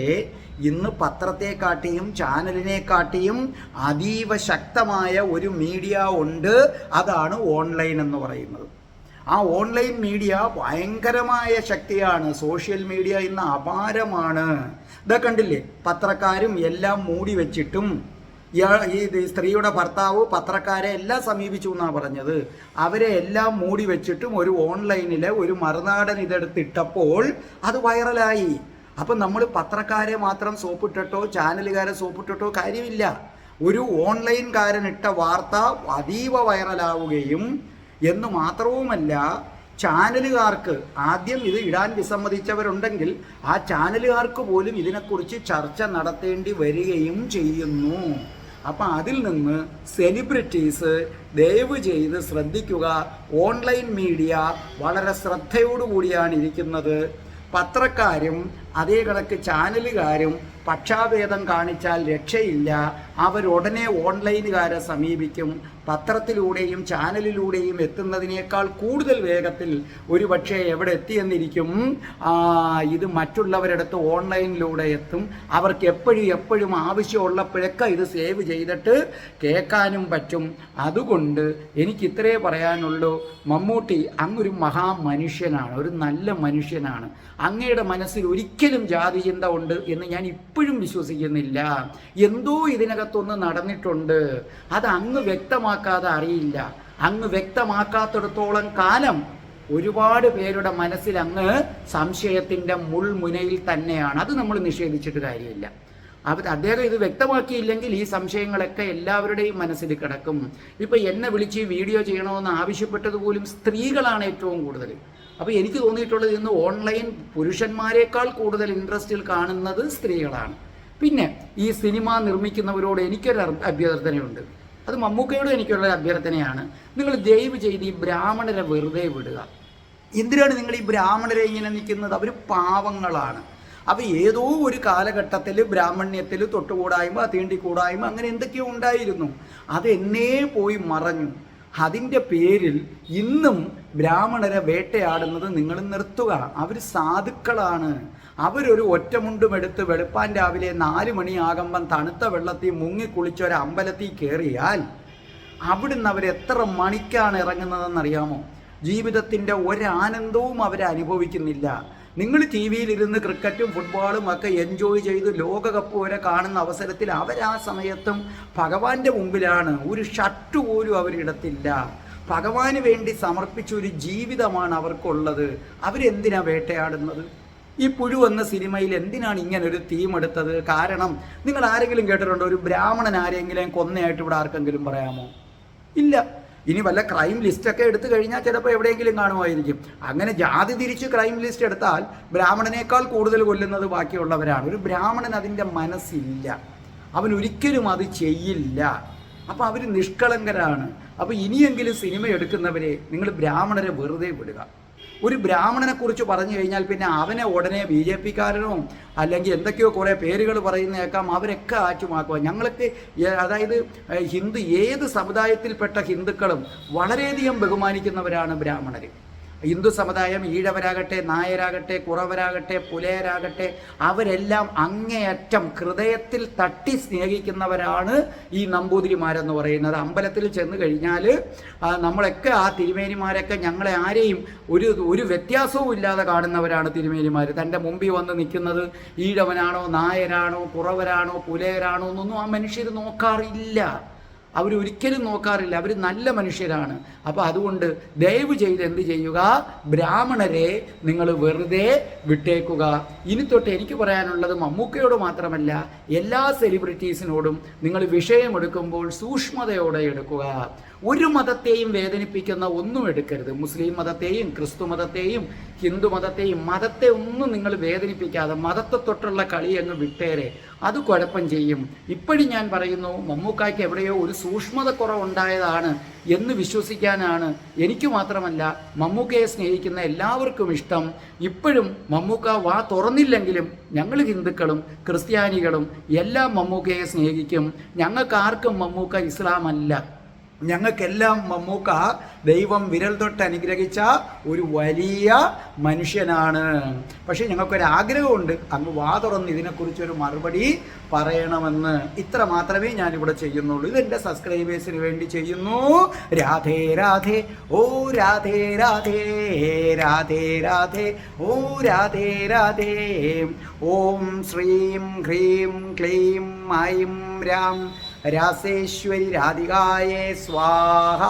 ഇന്ന് പത്രത്തെക്കാട്ടിയും ചാനലിനെക്കാട്ടിയും അതീവ ശക്തമായ ഒരു മീഡിയ ഉണ്ട്. അതാണ് ഓൺലൈൻ എന്ന് പറയുന്നത്. ആ ഓൺലൈൻ മീഡിയ ഭയങ്കരമായ ശക്തിയാണ്. സോഷ്യൽ മീഡിയ ഇന്ന് അപാരമാണ്. ഇതൊക്കെ കണ്ടില്ലേ, പത്രക്കാരും എല്ലാം മൂടി വെച്ചിട്ടും ഈ സ്ത്രീയുടെ ഭർത്താവ് പത്രക്കാരെ എല്ലാം സമീപിച്ചു എന്നാണ് പറഞ്ഞത്. അവരെ എല്ലാം മൂടി വെച്ചിട്ടും ഒരു ഓൺലൈനിൽ ഒരു മറുനാടൻ ഇതെടുത്തിട്ടപ്പോൾ അത് വൈറലായി. അപ്പം നമ്മൾ പത്രക്കാരെ മാത്രം സോപ്പിട്ടിട്ടോ ചാനലുകാരെ സോപ്പിട്ടിട്ടോ കാര്യമില്ല. ഒരു ഓൺലൈൻകാരൻ ഇട്ട വാർത്ത അതീവ വൈറലാവുകയും എന്ന് മാത്രവുമല്ല, ചാനലുകാർക്ക് ആദ്യം ഇത് ഇടാൻ വിസമ്മതിച്ചവരുണ്ടെങ്കിൽ ആ ചാനലുകാർക്ക് പോലും ഇതിനെക്കുറിച്ച് ചർച്ച നടത്തേണ്ടി വരികയും ചെയ്യുന്നു. അപ്പം അതിൽ നിന്ന് സെലിബ്രിറ്റീസ് ദയവ് ചെയ്ത് ശ്രദ്ധിക്കുക. ഓൺലൈൻ മീഡിയ വളരെ ശ്രദ്ധയോടുകൂടിയാണ് ഇരിക്കുന്നത്. പത്രക്കാരും അതേ കണക്ക് ചാനലുകാരും പക്ഷാഭേദം കാണിച്ചാൽ രക്ഷയില്ല. അവരുടനെ ഓൺലൈനുകാരെ സമീപിക്കും. പത്രത്തിലൂടെയും ചാനലിലൂടെയും എത്തുന്നതിനേക്കാൾ കൂടുതൽ വേഗത്തിൽ ഒരുപക്ഷെ എവിടെ എത്തിയെന്നിരിക്കും ഇത് മറ്റുള്ളവരെടുത്ത് ഓൺലൈനിലൂടെ എത്തും. അവർക്ക് എപ്പോഴും ആവശ്യമുള്ളപ്പോഴൊക്കെ ഇത് സേവ് ചെയ്തിട്ട് കേൾക്കാനും പറ്റും. അതുകൊണ്ട് എനിക്ക് ഇത്രേ പറയാനുള്ളൂ. മമ്മൂട്ടി അങ്ങൊരു മഹാമനുഷ്യനാണ്, ഒരു നല്ല മനുഷ്യനാണ്. അങ്ങയുടെ മനസ്സിൽ ഒരിക്കലും ജാതി ചിന്ത ഉണ്ട് എന്ന് ഞാൻ ഇപ്പോഴും വിശ്വസിക്കുന്നില്ല. എന്തോ ഇതിനകത്തൊന്ന് നടന്നിട്ടുണ്ട്. അത് അങ്ങ് വ്യക്തമാക്കാതെ അറിയില്ല. അങ്ങ് വ്യക്തമാക്കാത്തിടത്തോളം കാലം ഒരുപാട് പേരുടെ മനസ്സിൽ അങ്ങ് സംശയത്തിൻ്റെ മുൾമുനയിൽ തന്നെയാണ്. അത് നമ്മൾ നിഷേധിച്ചിട്ട് കാര്യമില്ല. അദ്ദേഹം ഇത് വ്യക്തമാക്കിയില്ലെങ്കിൽ ഈ സംശയങ്ങളൊക്കെ എല്ലാവരുടെയും മനസ്സിൽ കിടക്കും. ഇപ്പം എന്നെ വിളിച്ച് വീഡിയോ ചെയ്യണമെന്ന് ആവശ്യപ്പെട്ടത് പോലും സ്ത്രീകളാണ് ഏറ്റവും കൂടുതൽ. അപ്പോൾ എനിക്ക് തോന്നിയിട്ടുള്ളത് ഇന്ന് ഓൺലൈൻ പുരുഷന്മാരെക്കാൾ കൂടുതൽ ഇൻട്രസ്റ്റിൽ കാണുന്നത് സ്ത്രീകളാണ്. പിന്നെ ഈ സിനിമ നിർമ്മിക്കുന്നവരോട് എനിക്കൊരു അഭ്യർത്ഥനയുണ്ട്. അത് മമ്മൂക്കയോട് എനിക്കുള്ള അഭ്യർത്ഥനയാണ്. നിങ്ങൾ ദയവ് ചെയ്ത് ഈ ബ്രാഹ്മണരെ വെറുതെ വിടുക. എന്തിനാണ് നിങ്ങൾ ഈ ബ്രാഹ്മണരെ ഇങ്ങനെ നിൽക്കുന്നത്? അവർ പാവങ്ങളാണ്. അപ്പോൾ ഏതോ ഒരു കാലഘട്ടത്തിൽ ബ്രാഹ്മണ്യത്തിൽ തൊട്ടുകൂടായ്മ തീണ്ടിക്കൂടായ്മ അങ്ങനെ എന്തൊക്കെയോ ഉണ്ടായിരുന്നു. അത് എന്നേ പോയി മറഞ്ഞു. അതിൻ്റെ പേരിൽ ഇന്നും ബ്രാഹ്മണരെ വേട്ടയാടുന്നത് നിങ്ങൾ നിർത്തുക. അവർ സാധുക്കളാണ്. അവരൊരു ഒറ്റമുണ്ടുമെടുത്ത് വെളുപ്പാൻ രാവിലെ 4 മണിയാകുമ്പം തണുത്ത വെള്ളത്തിൽ മുങ്ങിക്കുളിച്ച് ഒരു അമ്പലത്തിൽ കയറിയാൽ അവിടുന്ന് അവരെത്ര മണിക്കാണ് ഇറങ്ങുന്നതെന്നറിയാമോ? ജീവിതത്തിൻ്റെ ഒരാനന്ദവും അവരനുഭവിക്കുന്നില്ല. നിങ്ങൾ ടി വിയിലിരുന്ന് ക്രിക്കറ്റും ഫുട്ബോളും ഒക്കെ എൻജോയ് ചെയ്ത് ലോകകപ്പ് വരെ കാണുന്ന അവസരത്തിൽ അവരാ സമയത്തും ഭഗവാന്റെ മുമ്പിലാണ്. ഒരു ഷർട്ട് പോലും അവരിടത്തില്ല. ഭഗവാന് വേണ്ടി സമർപ്പിച്ച ഒരു ജീവിതമാണ് അവർക്കുള്ളത്. അവരെന്തിനാ വേട്ടയാടുന്നത്? ഈ പുഴു എന്ന സിനിമയിൽ എന്തിനാണ് ഇങ്ങനൊരു തീം എടുത്തത്? കാരണം നിങ്ങൾ ആരെങ്കിലും കേട്ടിട്ടുണ്ടോ ഒരു ബ്രാഹ്മണൻ ആരെങ്കിലും കൊന്നയായിട്ട് ഇവിടെ ആർക്കെങ്കിലും പറയാമോ? ഇല്ല. ഇനി വല്ല ക്രൈം ലിസ്റ്റൊക്കെ എടുത്തു കഴിഞ്ഞാൽ ചിലപ്പോൾ എവിടെയെങ്കിലും കാണുമായിരിക്കും. അങ്ങനെ ജാതി തിരിച്ച് ക്രൈം ലിസ്റ്റ് എടുത്താൽ ബ്രാഹ്മണനേക്കാൾ കൂടുതൽ കൊല്ലുന്നത് ബാക്കിയുള്ളവരാണ്. ഒരു ബ്രാഹ്മണൻ അതിൻ്റെ മനസ്സില്ല. അവൻ ഒരിക്കലും അത് ചെയ്യില്ല. അപ്പോൾ അവർ നിഷ്കളങ്കരാണ്. അപ്പോൾ ഇനിയെങ്കിലും സിനിമ എടുക്കുന്നവരെ നിങ്ങൾ ബ്രാഹ്മണരെ വെറുതെ വിടുക. ഒരു ബ്രാഹ്മണനെ കുറിച്ച് പറഞ്ഞു കഴിഞ്ഞാൽ പിന്നെ അവനെ ഉടനെ BJP-കാരനോ അല്ലെങ്കിൽ എന്തൊക്കെയോ കുറേ പേരുകൾ പറയുന്നേക്കാം. അവരൊക്കെ ആറ്റുമാക്കുക. ഞങ്ങൾക്ക് അതായത് ഏത് സമുദായത്തിൽപ്പെട്ട ഹിന്ദുക്കളും വളരെയധികം ബഹുമാനിക്കുന്നവരാണ് ബ്രാഹ്മണർ. ഹിന്ദു സമുദായം ഈഴവരാകട്ടെ, നായരാകട്ടെ, കുറവരാകട്ടെ, പുലയരാകട്ടെ, അവരെല്ലാം അങ്ങേയറ്റം ഹൃദയത്തിൽ തട്ടി സ്നേഹിക്കുന്നവരാണ് ഈ നമ്പൂതിരിമാരെന്ന് പറയുന്നത്. അമ്പലത്തിൽ ചെന്ന് കഴിഞ്ഞാൽ നമ്മളൊക്കെ ആ തിരുമേനിമാരൊക്കെ ഞങ്ങളെ ആരെയും ഒരു വ്യത്യാസവും ഇല്ലാതെ കാണുന്നവരാണ് തിരുമേനിമാർ. തൻ്റെ മുമ്പിൽ വന്ന് നിൽക്കുന്നത് ഈഴവനാണോ, നായരാണോ, കുറവരാണോ, പുലയരാണോ എന്നൊന്നും ആ മനുഷ്യർ നോക്കാറില്ല. അവരൊരിക്കലും നോക്കാറില്ല. അവർ നല്ല മനുഷ്യരാണ്. അപ്പോൾ അതുകൊണ്ട് ദയവ് ചെയ്ത് എന്ത് ചെയ്യുക? ബ്രാഹ്മണരെ നിങ്ങൾ വെറുതെ വിട്ടേക്കുക. ഇനി തൊട്ട് എനിക്ക് പറയാനുള്ളത് മമ്മൂക്കയോട് മാത്രമല്ല, എല്ലാ സെലിബ്രിറ്റീസിനോടും നിങ്ങൾ വിഷയമെടുക്കുമ്പോൾ സൂക്ഷ്മതയോടെ എടുക്കുക. ഒരു മതത്തെയും വേദനിപ്പിക്കുന്ന ഒന്നും എടുക്കരുത്. മുസ്ലിം മതത്തെയും ക്രിസ്തു മതത്തെയും ഹിന്ദു മതത്തെയും മതത്തെ ഒന്നും നിങ്ങൾ വേദനിപ്പിക്കാതെ മതത്തെ തൊട്ടുള്ള കളി അങ്ങ് വിട്ടേരെ, അത് കുഴപ്പം ചെയ്യും. ഇപ്പോഴും ഞാൻ പറയുന്നു, മമ്മൂക്കായ്ക്ക് എവിടെയോ ഒരു സൂക്ഷ്മത കുറവുണ്ടായതാണ് എന്ന് വിശ്വസിക്കാനാണ് എനിക്ക് മാത്രമല്ല മമ്മൂക്കയെ സ്നേഹിക്കുന്ന എല്ലാവർക്കും ഇഷ്ടം. ഇപ്പോഴും മമ്മൂക്ക വാ തുറന്നില്ലെങ്കിലും ഞങ്ങൾ ഹിന്ദുക്കളും ക്രിസ്ത്യാനികളും എല്ലാം മമ്മൂക്കയെ സ്നേഹിക്കും. ഞങ്ങൾക്കാർക്കും മമ്മൂക്ക ഇസ്ലാമല്ല, ഞങ്ങൾക്കെല്ലാം മമ്മൂക്ക ദൈവം വിരൽ തൊട്ട് അനുഗ്രഹിച്ച ഒരു വലിയ മനുഷ്യനാണ്. പക്ഷേ ഞങ്ങൾക്കൊരാഗ്രഹമുണ്ട്, അങ്ങ് വാ തുറന്ന് ഇതിനെക്കുറിച്ചൊരു മറുപടി പറയണമെന്ന്. ഇത്ര മാത്രമേ ഞാനിവിടെ ചെയ്യുന്നുള്ളൂ. ഇതെൻ്റെ സബ്സ്ക്രൈബേഴ്സിന് വേണ്ടി ചെയ്യുന്നു. രാധേ രാധേ, ഓ രാധേ രാധേ, രാധേ രാധേ, ഓ രാധേ രാധേ. ഓം ശ്രീം ഹ്രീം ക്ലീം ഐം രാം രാസേശ്വരി രാധികായേ സ്വാഹ.